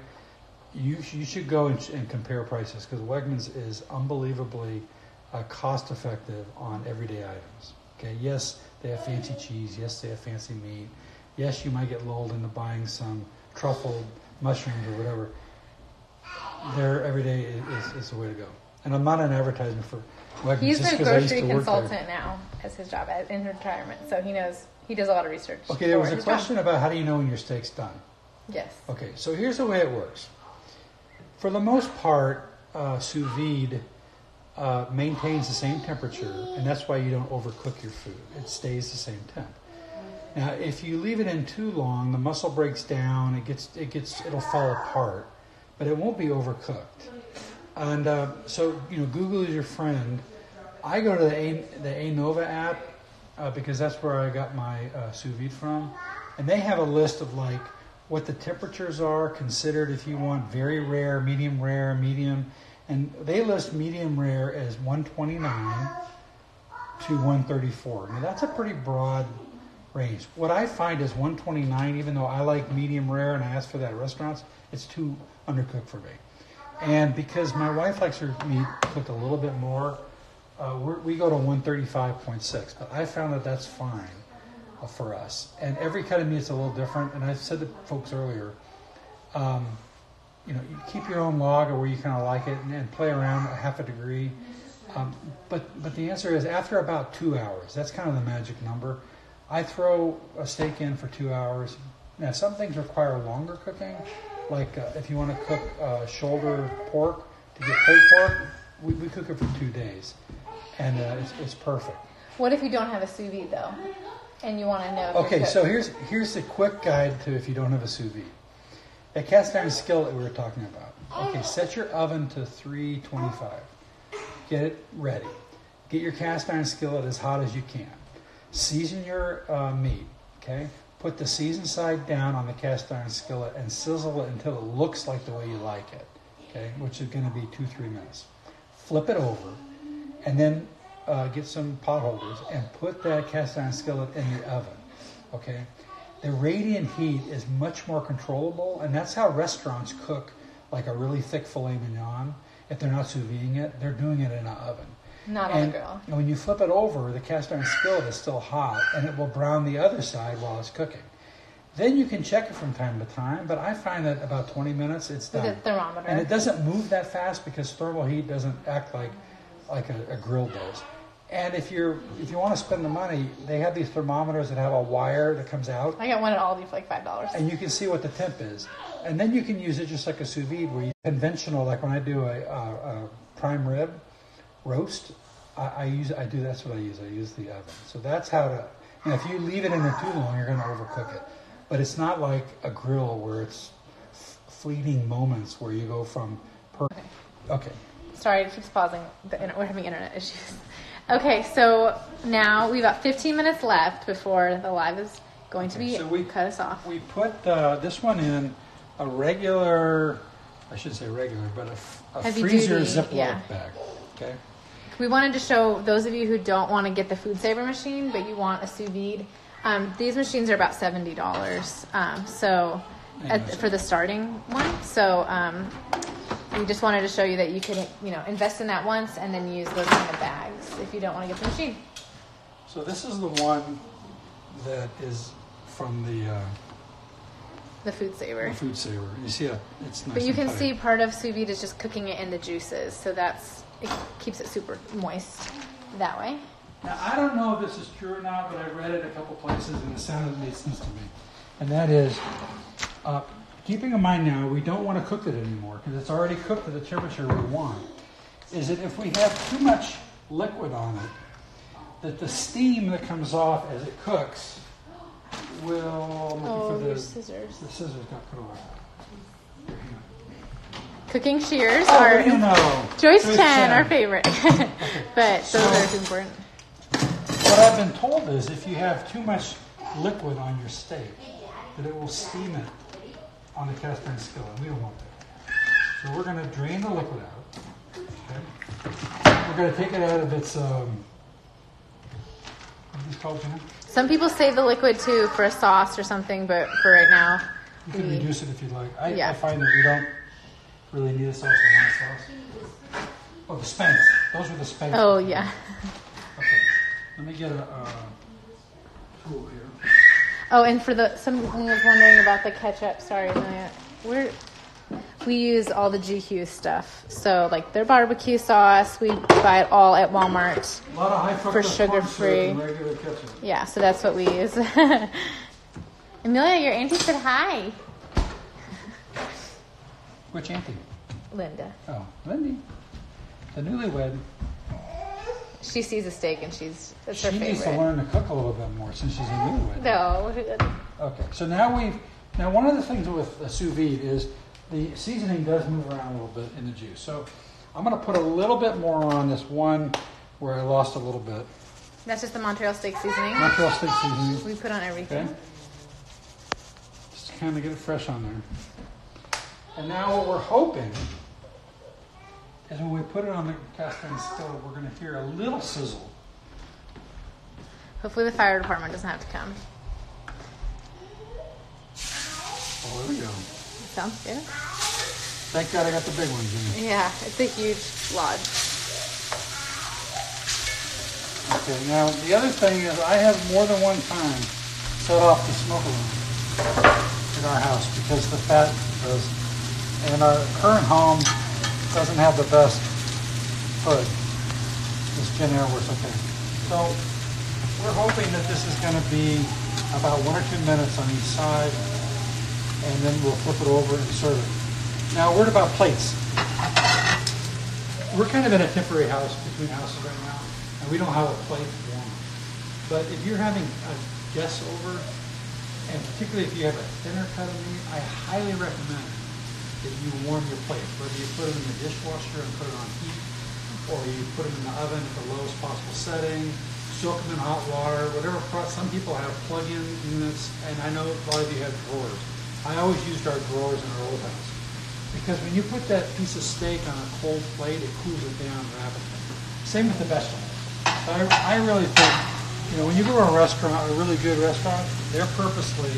you should go and compare prices, because Wegmans is unbelievably cost effective on everyday items. Okay, yes, they have fancy cheese. Yes, they have fancy meat. Yes, you might get lulled into buying some truffled mushrooms or whatever. Their everyday is the way to go. And I'm not an advertisement for Wegmans. He's a grocery consultant now as his job in retirement, so he does a lot of research. Okay, there was a question about how do you know when your steak's done? Yes. Okay, so here's the way it works. For the most part, sous vide maintains the same temperature, and that's why you don't overcook your food. It stays the same temp. Now, if you leave it in too long, the muscle breaks down. It'll fall apart, but it won't be overcooked. And so, Google is your friend. I go to the Anova app because that's where I got my sous vide from, and they have a list of like what the temperatures are considered if you want very rare, medium, and they list medium rare as 129 to 134. Now that's a pretty broad range. What I find is 129, even though I like medium rare and I ask for that at restaurants, it's too undercooked for me. And because my wife likes her meat cooked a little bit more, we go to 135.6. But I found that that's fine for us. And every cut of meat is a little different. And I said to folks earlier, you keep your own log or where you kind of like it and play around a half a degree. But the answer is after about 2 hours. That's kind of the magic number. I throw a steak in for 2 hours. Now, some things require longer cooking, like if you want to cook shoulder pork to get pulled pork, we cook it for 2 days, and it's perfect. What if you don't have a sous vide though, and you want to know? Okay, so here's the quick guide to if you don't have a sous vide. A cast iron skillet we were talking about. Okay, set your oven to 325. Get it ready. Get your cast iron skillet as hot as you can. Season your meat, okay? Put the seasoned side down on the cast iron skillet and sizzle it until it looks like the way you like it, okay? Which is going to be 2-3 minutes. Flip it over and then get some pot holders and put that cast iron skillet in the oven, okay? The radiant heat is much more controllable, and that's how restaurants cook like a really thick filet mignon. If they're not sous videing it, they're doing it in an oven. Not on the grill. And when you flip it over, the cast iron skillet is still hot, and it will brown the other side while it's cooking. Then you can check it from time to time, but I find that about 20 minutes, it's done. With a thermometer. And it doesn't move that fast because thermal heat doesn't act like a grill does. And if you want to spend the money, they have these thermometers that have a wire that comes out. I got one at Aldi for like $5. And you can see what the temp is. And then you can use it just like a sous vide, where you conventional, like when I do a prime rib roast, that's what I use. I use the oven. So that's how to, if you leave it in there too long, you're going to overcook it. But it's not like a grill where it's fleeting moments where you go from Okay. Sorry, it keeps pausing. We're having internet issues. Okay, so now we've got 15 minutes left before the live is going to be cut us off. We put this one in a regular, I shouldn't say regular, but a freezer Ziploc bag. Okay. We wanted to show those of you who don't want to get the food saver machine, but you want a sous vide. These machines are about $70. For the starting one. So we just wanted to show you that you could, invest in that once and then use those kind of bags if you don't want to get the machine. So this is the one that is from the food saver. The food saver. You see it's nice. But you can see part of sous vide is just cooking it in the juices. So it keeps it super moist that way. Now, I don't know if this is true or not, but I read it a couple places and it made sense to me. And that is, keeping in mind now, we don't want to cook it anymore because it's already cooked at the temperature we want. Is that if we have too much liquid on it, that the steam that comes off as it cooks will... your scissors. The scissors got put away. Cooking shears are Joyce Chen, our favorite. But those are important. What I've been told is if you have too much liquid on your steak, that it will steam it on the cast iron skillet. We don't want that. So we're going to drain the liquid out. Okay. We're going to take it out of its, what is this called, Gina? Some people save the liquid too for a sauce or something, but for right now, you can reduce it if you'd like. I find that we don't really need a sauce or one sauce. Oh, the Spanx. Those are the Spanx. Oh, yeah. Okay. Let me get a tool here. Oh, and for someone was wondering about the ketchup. Sorry, Amelia. We use all the GQ stuff. So, like their barbecue sauce, we buy it all at Walmart. A lot of high fructose for sugar-free. And regular ketchup. Yeah, so that's what we use. Amelia, your auntie said hi. Which auntie? Linda. Oh, Lindy. the newlywed, She sees a steak and that's her she favorite. needs to learn to cook a little bit more since she's a newlywed. No. Okay, so now one of the things with a sous vide is the seasoning does move around a little bit in the juice. So I'm going to put a little bit more on this one where I lost a little bit. That's just the Montreal steak seasoning. Montreal steak seasoning. We put on everything. Okay. Just to kind of get it fresh on there. And now what we're hoping is when we put it on the cast iron stove, we're going to hear a little sizzle. Hopefully the fire department doesn't have to come. Oh, there we go. Sounds good. Thank God I got the big one, Gina. Yeah, it's a huge lodge. Okay, now the other thing is I have more than one time set off the smoke alarm in our house because the fat does. And our current home doesn't have the best hood. This Gen Air works okay. So we're hoping that this is going to be about 1 or 2 minutes on each side, and then we'll flip it over and serve it. Now, a word about plates. We're kind of in a temporary house between houses right now, and we don't have a plate warmer. But if you're having a guest over, and particularly if you have a thinner cut of meat, I highly recommend that you warm your plates. Whether you put them in the dishwasher and put it on heat, or you put them in the oven at the lowest possible setting, soak them in hot water, whatever. Some people have plug-in units, and I know a lot of you have drawers. I always used our drawers in our old house. Because when you put that piece of steak on a cold plate, it cools it down rapidly. Same with the vegetables. So I really think, when you go to a restaurant, a really good restaurant, they're purposely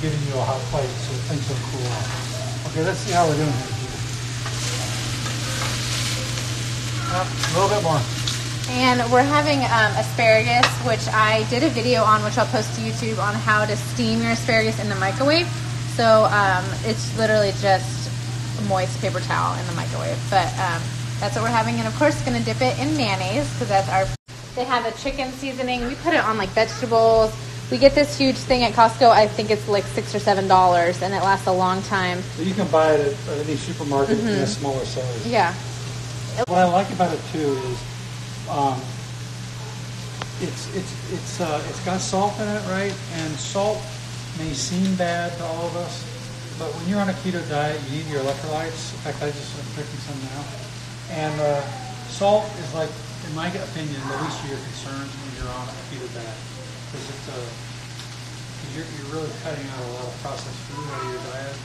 giving you a hot plate so that things don't cool off. Okay, let's see how we're doing here. A little bit more. And we're having asparagus, which I did a video on, which I'll post to YouTube, on how to steam your asparagus in the microwave. So it's literally just a moist paper towel in the microwave. But that's what we're having. And of course, going to dip it in mayonnaise because that's they have a chicken seasoning. We put it on like vegetables. We get this huge thing at Costco. I think it's like $6 or $7, and it lasts a long time. So you can buy it at any supermarket in a smaller size. Yeah. What I like about it too is it's got salt in it, right? And salt may seem bad to all of us, but when you're on a keto diet, you need your electrolytes. In fact, I just am drinking some now. And salt is, like, in my opinion, the least of your concerns when you're on a keto diet, because you're really cutting out a lot of processed food out of your diet.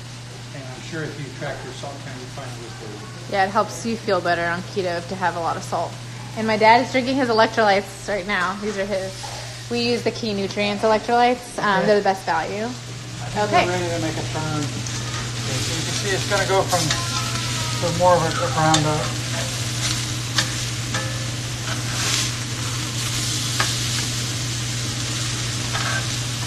And I'm sure if you track your salt count, you find it was good. Yeah, it helps you feel better on keto to have a lot of salt. And my dad is drinking his electrolytes right now. These are his. We use the Key Nutrients electrolytes. They're the best value. I think we're ready to make a turn. Okay, so you can see it's going to go from more of a ground up.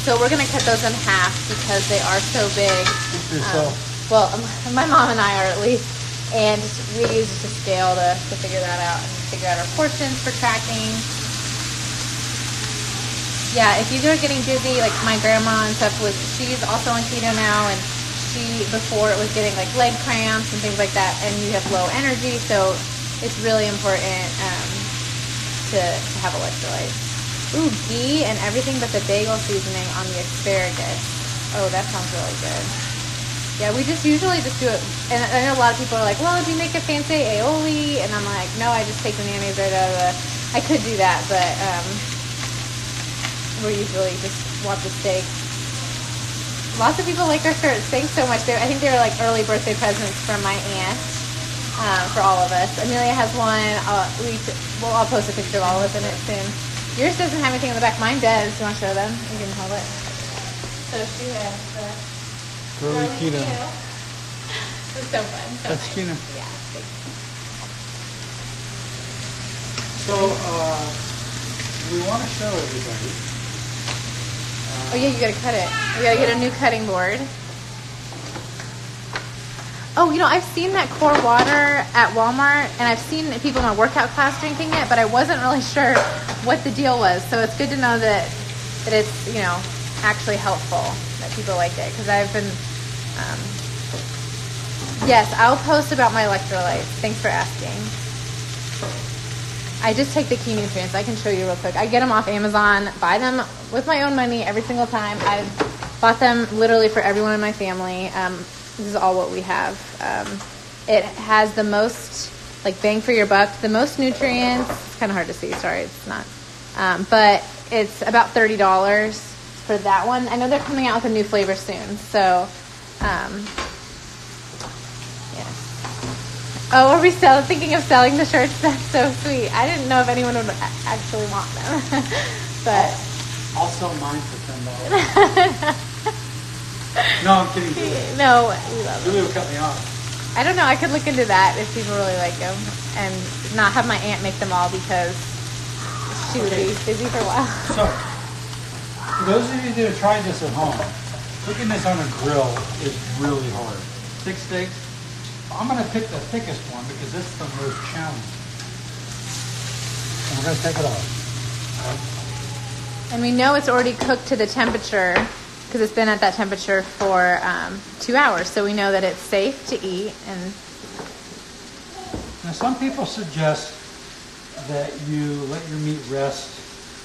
So we're going to cut those in half because they are so big. Speak for yourself. Well, my mom and I are, at least. And we use it to scale to figure that out and figure out our portions for tracking. Yeah, if you are getting busy, like my grandma and stuff, she's also on keto now, and she before it was getting like leg cramps and things like that, and you have low energy, so it's really important to have electrolytes. Ooh, ghee and everything but the bagel seasoning on the asparagus. Oh, that sounds really good. Yeah, we usually just do it, and I know a lot of people are like, well, do you make a fancy aioli? And I'm like, no, I just take the mayonnaise right out of I could do that, but we usually just want the steak. Lots of people like our shirts. Thanks so much. I think they were like early birthday presents from my aunt for all of us. Amelia has one. I'll post a picture of all of us in it soon. Yours doesn't have anything on the back. Mine does. Do you want to show them? You can hold it. So she has the Girly keto. It's so fun. That's Gina. Yeah. So we want to show everybody. Oh yeah, you gotta cut it. You gotta get a new cutting board. Oh, I've seen that core water at Walmart, and I've seen people in my workout class drinking it, but I wasn't really sure what the deal was. So it's good to know that it's actually helpful, that people like it, because I've been. Yes, I'll post about my electrolytes. Thanks for asking. I just take the key nutrients. I can show you real quick. I get them off Amazon, buy them with my own money every single time. I've bought them literally for everyone in my family. This is all what we have. It has the most like bang for your buck, the most nutrients. It's kind of hard to see. Sorry, it's not. But it's about $30 for that one. I know they're coming out with a new flavor soon. So, yeah. Oh, are we thinking of selling the shirts? That's so sweet. I didn't know if anyone would actually want them. But I'll sell mine for $10. No, I'm kidding. No, we love them. Julie will cut me off. I don't know. I could look into that if people really like them, and not have my aunt make them all because she would be busy for a while. So, for those of you that are trying this at home, cooking this on a grill is really hard. 6 steaks. I'm going to pick the thickest one because it's the most challenging. And we're going to take it off. And we know it's already cooked to the temperature because it's been at that temperature for 2 hours. So we know that it's safe to eat. And now, some people suggest that you let your meat rest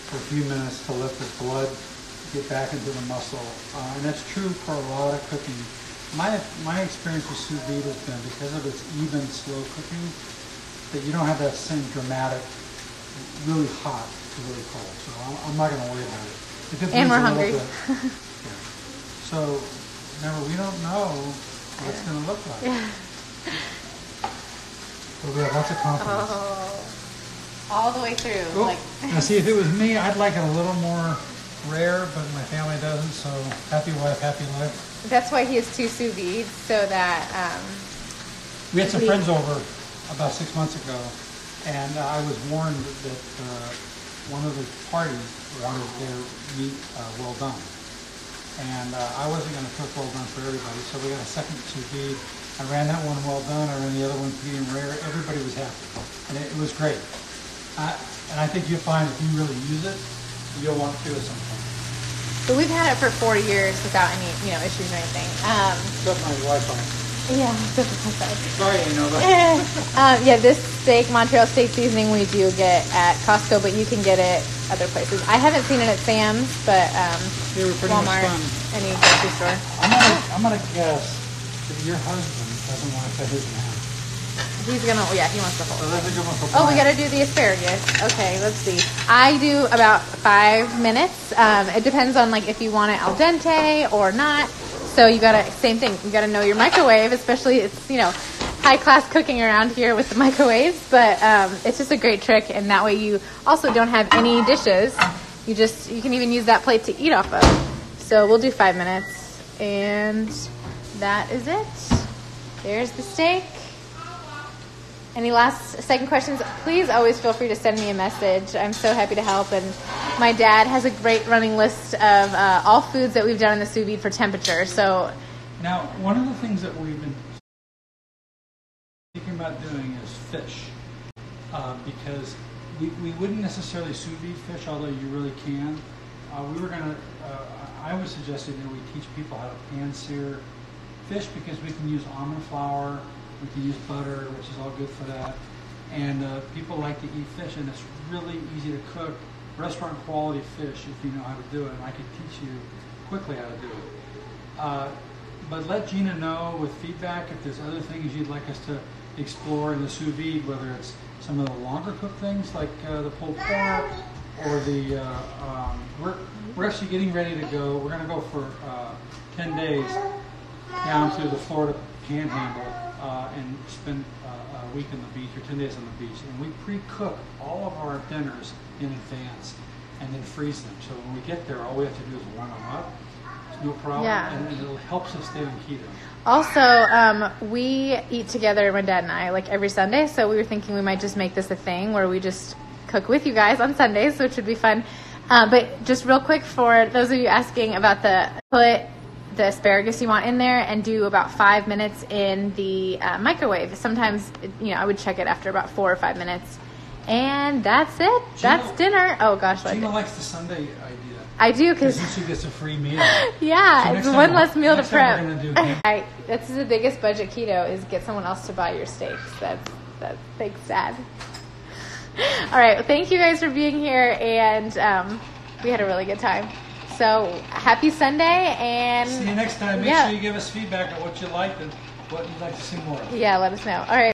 for a few minutes to let the blood get back into the muscle. And that's true for a lot of cooking. My experience with sous vide has been because of its even, slow cooking, that you don't have that same dramatic, really hot to really cold. So I'm not going to worry about it. And we're hungry. So, remember, we don't know what it's going to look like. Yeah. But we have lots of confidence. Oh, all the way through. Oh, Like. now, see, if it was me, I'd like it a little more rare, but my family doesn't. So, happy wife, happy life. That's why he has 2 sous vides, so that We had some friends over about 6 months ago, and I was warned that one of the parties wanted their meat well done. And I wasn't going to cook well done for everybody, so we got a second sous vide. I ran that one well done, I ran the other one medium rare. Everybody was happy, and it was great. And I think you'll find if you really use it, you'll want to at some point. But we've had it for 4 years without any, issues or anything. Except my Wi-Fi. Yeah, Sorry, I know that. yeah, this steak, Montreal steak seasoning, we do get at Costco, but you can get it other places. I haven't seen it at Sam's, but They were pretty Walmart, much fun. any grocery store. I'm gonna guess that your husband doesn't want to cut his in half. He's gonna, he wants the So whole. that's a good one for Oh, we Brian. gotta do the asparagus. Okay, let's see. I do about 5 minutes. It depends on if you want it al dente or not. So you gotta, same thing. You gotta know your microwave, especially it's high class cooking around here with the microwaves. But it's just a great trick, and that way you also don't have any dishes. You can even use that plate to eat off of. So we'll do 5 minutes, and that is it. There's the steak. Any second questions? Please always feel free to send me a message. I'm so happy to help. And my dad has a great running list of all foods that we've done in the sous vide for temperature. So Now, one of the things that we've been thinking about doing is fish. Because we wouldn't necessarily sous vide fish, although you really can. I was suggesting that we teach people how to pan sear fish because we can use almond flour. We can use butter, which is all good for that. And people like to eat fish, and it's really easy to cook restaurant quality fish if you know how to do it. And I could teach you quickly how to do it. But let Gina know with feedback if there's other things you'd like us to explore in the sous vide, whether it's some of the longer cooked things like the pulled pork or the. We're actually getting ready to go. We're going to go for 10 days down to the Florida Panhandle. And spend a week on the beach or 10 days on the beach. And we pre-cook all of our dinners in advance and then freeze them. So when we get there, all we have to do is warm them up. It's no problem. Yeah. And it helps us stay on keto. also, we eat together, my dad and I, every Sunday. So we were thinking we might just make this a thing where we just cook with you guys on Sundays, which would be fun. But just real quick for those of you asking about put the asparagus you want in there and do about 5 minutes in the microwave. Sometimes, I would check it after about 4 or 5 minutes. And that's it. That's dinner. Oh, gosh. Gina likes the Sunday idea. I do because she gets a free meal. Yeah, So it's one less meal to prep. We're gonna do That's the biggest budget keto is get someone else to buy your steaks. That's thanks, Dad. All right. Well, thank you guys for being here, and we had a really good time. So happy Sunday, and see you next time. Make sure you give us feedback on what you liked and what you'd like to see more of. Yeah, let us know. All right.